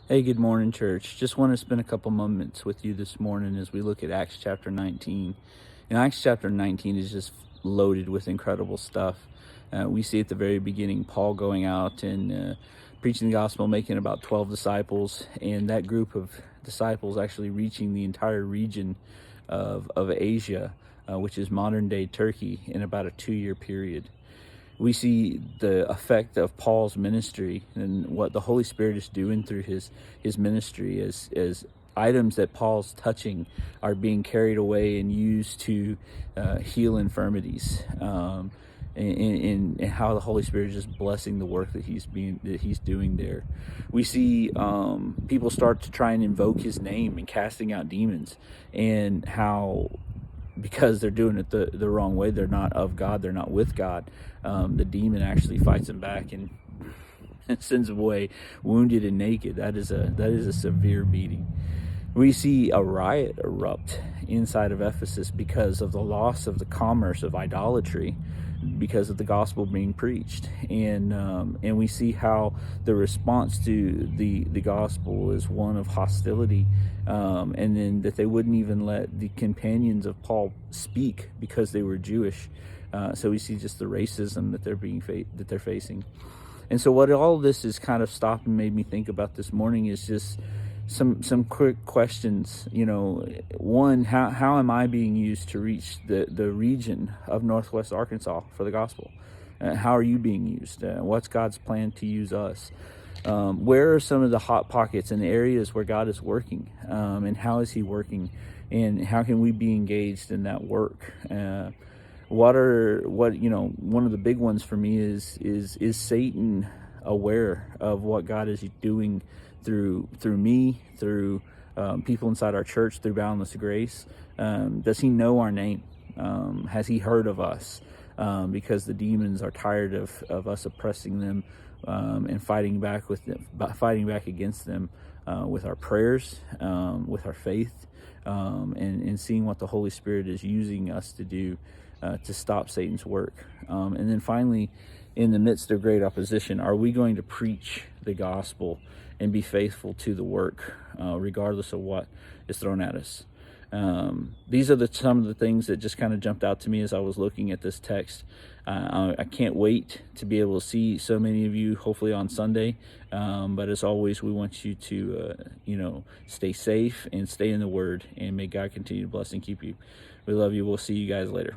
Hey, good morning, church. Just want to spend a couple moments with you this morning as we look at Acts chapter 19. And Acts chapter 19 is just loaded with incredible stuff. We see at the very beginning Paul going out and preaching the gospel, making about 12 disciples, and that group of disciples actually reaching the entire region of Asia, which is modern day Turkey, in about a 2 year period. We see the effect of Paul's ministry and what the Holy Spirit is doing through his ministry as items that Paul's touching are being carried away and used to heal infirmities. And how the Holy Spirit is just blessing the work that he's doing there. We see people start to try and invoke his name and casting out demons, and how, because they're doing it the wrong way, they're not of God, they're not with God, the demon actually fights them back and sends them away wounded and naked. That is a severe beating. We see a riot erupt inside of Ephesus because of the loss of the commerce of idolatry, because of the gospel being preached, and we see how the response to the gospel is one of hostility, and then that they wouldn't even let the companions of Paul speak because they were Jewish. So we see just the racism that they're facing. And so what all of this is kind of stopped and made me think about this morning is just some quick questions. One, how am I being used to reach the region of Northwest Arkansas for the gospel? How are you being used? What's God's plan to use us? Where are some of the hot pockets and areas where God is working, and how is he working, and how can we be engaged in that work? One of the big ones for me is Satan aware of what God is doing through me, through people inside our church, through Boundless Grace? Does he know our name? Has he heard of us? Because the demons are tired of us oppressing them, and fighting back against them with our prayers, with our faith, and seeing what the Holy Spirit is using us to do to stop Satan's work. And then finally, in the midst of great opposition, are we going to preach the gospel and be faithful to the work, regardless of what is thrown at us? These are some of the things that just kind of jumped out to me as I was looking at this text. I can't wait to be able to see so many of you, hopefully on Sunday. But as always, we want you to, stay safe and stay in the Word, and may God continue to bless and keep you. We love you. We'll see you guys later.